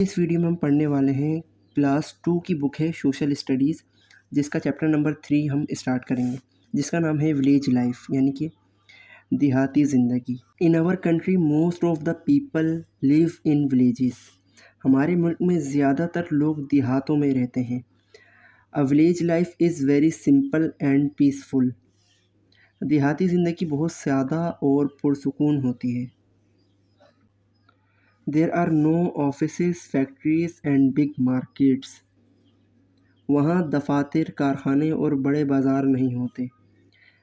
इस वीडियो में हम पढ़ने वाले हैं क्लास 2 की बुक है सोशल स्टडीज़, जिसका चैप्टर नंबर 3 हम स्टार्ट करेंगे, जिसका नाम है विलेज लाइफ यानी कि देहाती ज़िंदगी। In our country most of the people live in villages. हमारे मुल्क में ज़्यादातर लोग देहातों में रहते हैं। A village life is very simple and peaceful. देहाती ज़िंदगी बहुत सादा और पुरसुकून होती है। There are no offices, factories and big markets. वहाँ दफातर, कारखाने और बड़े बाज़ार नहीं होते।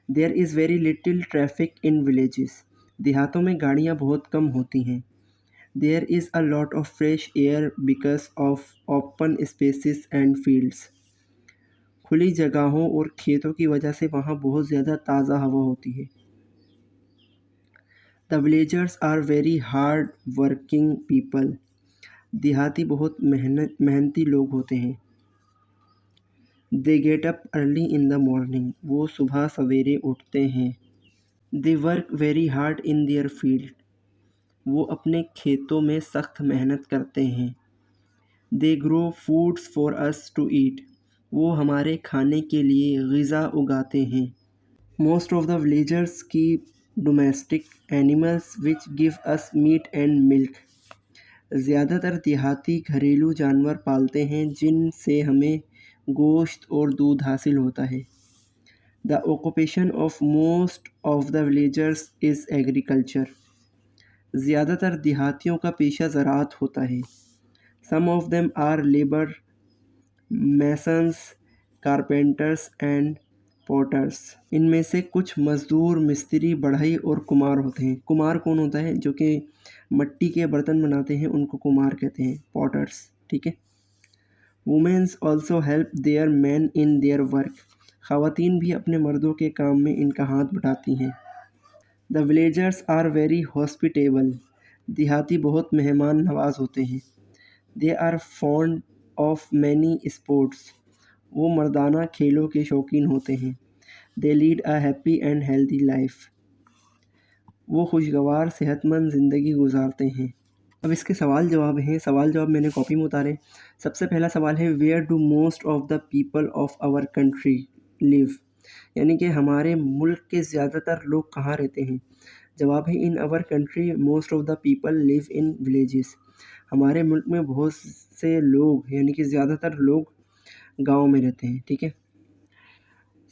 There is very little traffic in villages. देहातों में गाड़ियाँ बहुत कम होती हैं। There is a lot of fresh air because of open spaces and fields. खुली जगहों और खेतों की वजह से वहाँ बहुत ज़्यादा ताज़ा हवा होती है। The villagers are very hard working people. देहाती बहुत मेहनती लोग होते हैं। They get up early in the morning. वो सुबह सवेरे उठते हैं। They work very hard in their field. वो अपने खेतों में सख्त मेहनत करते हैं। They grow foods for us to eat. वो हमारे खाने के लिए ग़िज़ा उगाते हैं। Most of the villagers keep domestic animals which give us meat and milk. ज़्यादातर देहाती घरेलू जानवर पालते हैं जिनसे हमें गोश्त और दूध हासिल होता है। The occupation of most of the villagers is agriculture. ज़्यादातर देहातियों का पेशा ज़राअत होता है। Some of them are labour, masons, carpenters and potters. इनमें से कुछ मज़दूर, मिस्त्री, बढ़ई और कुम्हार होते हैं। कुम्हार कौन होता है? जो कि मिट्टी के बर्तन बनाते हैं, उनको कुम्हार कहते हैं, पॉटर्स। ठीक है। Womens also help their man in their work. ख़वातीन भी अपने मर्दों के काम में इनका हाथ बटाती हैं। The villagers are very hospitable. देहाती बहुत मेहमान नवाज होते हैं। They are fond of many sports. वो मर्दाना खेलों के शौकीन होते हैं। They lead a happy and healthy life. वो खुशगवार सेहतमंद ज़िंदगी गुजारते हैं। अब इसके सवाल जवाब हैं। सवाल जवाब मैंने कॉपी में उतारे। सबसे पहला सवाल है, where do most of the people of our country live. यानी कि हमारे मुल्क के ज़्यादातर लोग कहाँ रहते हैं। जवाब है, in our country most of the people live in villages. हमारे मुल्क में बहुत से लोग यानी कि ज़्यादातर लोग गाँव में रहते हैं। ठीक है।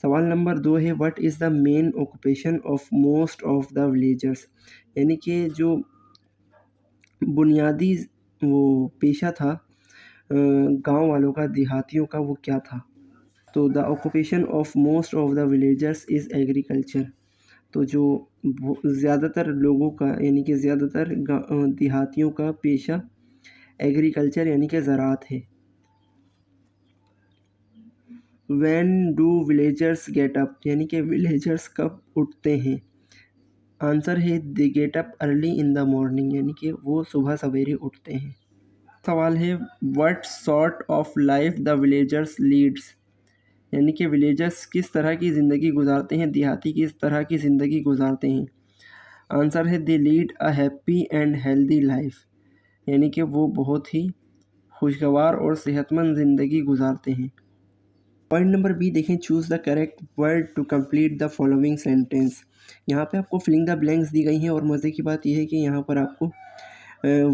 सवाल नंबर 2 है, what is the main occupation of most of the villagers. यानी कि जो बुनियादी वो पेशा था गांव वालों का, देहातियों का, वो क्या था। तो the occupation of most of the villagers is agriculture. तो जो ज़्यादातर लोगों का यानी कि ज़्यादातर देहातियों का पेशा एग्रीकल्चर यानी कि ज़राअत है। When do villagers get up. यानी कि विलेजर्स कब उठते हैं। आंसर है, they get up early in the morning. यानी कि वो सुबह सवेरे उठते हैं। सवाल है, what sort of life the villagers leads. यानी कि विलेजर्स किस तरह की ज़िंदगी गुजारते हैं, देहाती किस तरह की ज़िंदगी गुजारते हैं। आंसर है, दे lead a happy and healthy life. यानी कि वो बहुत ही खुशगवार और सेहतमंद ज़िंदगी गुजारते हैं। पॉइंट नंबर बी देखें, choose the correct word to complete the following sentence. यहाँ पे आपको फिलिंग द ब्लैंक्स दी गई हैं और मज़े की बात यह है कि यहाँ पर आपको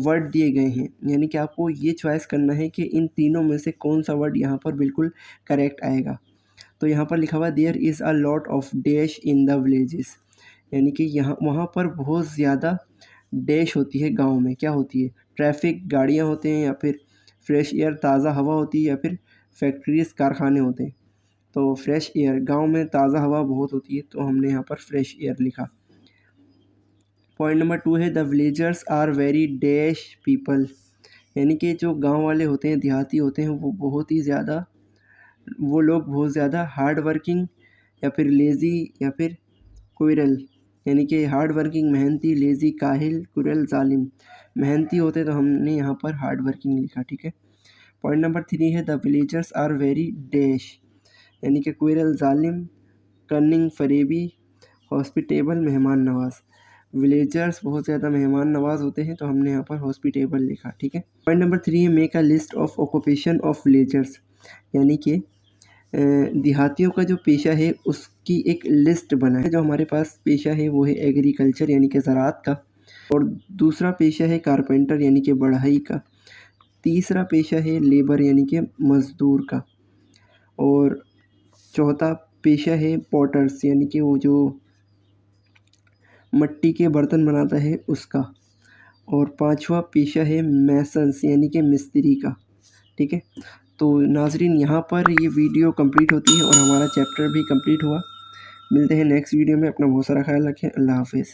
वर्ड दिए गए हैं। यानी कि आपको ये चॉइस करना है कि इन तीनों में से कौन सा वर्ड यहाँ पर बिल्कुल करेक्ट आएगा। तो यहाँ पर लिखा हुआ, there is a lot of dash in the villages. यानी कि यहाँ वहाँ पर बहुत ज़्यादा डैश होती है। गाँव में क्या होती है? ट्रैफिक, गाड़ियाँ होते हैं, या फिर फ्रेश एयर, ताज़ा हवा होती है, या फिर फैक्ट्रीज़, कारखाने होते हैं। तो फ्रेश एयर, गांव में ताज़ा हवा बहुत होती है, तो हमने यहाँ पर फ्रेश एयर लिखा। पॉइंट नंबर 2 है, the villagers are very dash people. यानी कि जो गांव वाले होते हैं, देहाती होते हैं, वो लोग बहुत ज़्यादा हार्ड वर्किंग, या फिर लेज़ी, या फिर क्विरल। यानी कि हार्ड वर्किंग मेहनती, लेज़ी काहिल, क्विरल जालिम। मेहनती होते तो हमने यहाँ पर हार्ड वर्किंग लिखा। ठीक है। पॉइंट नंबर 3 है, the villagers are very dash. यानी कि क्विरल जालिम, कनिंग फरेबी, हॉस्पिटेबल मेहमान नवाज। विलेजर्स बहुत ज़्यादा मेहमान नवाज होते हैं, तो हमने यहाँ पर हॉस्पिटेबल लिखा। ठीक है। पॉइंट नंबर 3 है make a list of occupation of villagers, यानी कि देहातियों का जो पेशा है उसकी एक लिस्ट बनाए। जो हमारे पास पेशा है वो है एग्रीकल्चर यानी कि ज़राअत का, और दूसरा पेशा है कारपेंटर यानी कि बढ़ई का, तीसरा पेशा है लेबर यानी कि मज़दूर का, और चौथा पेशा है पॉटर्स यानी कि वो जो मिट्टी के बर्तन बनाता है उसका, और पांचवा पेशा है मैसन्स यानी कि मिस्त्री का। ठीक है, तो नाजरीन यहाँ पर ये वीडियो कंप्लीट होती है और हमारा चैप्टर भी कंप्लीट हुआ। मिलते हैं नेक्स्ट वीडियो में। अपना बहुत सारा ख्याल रखें। अल्लाह हाफिज़।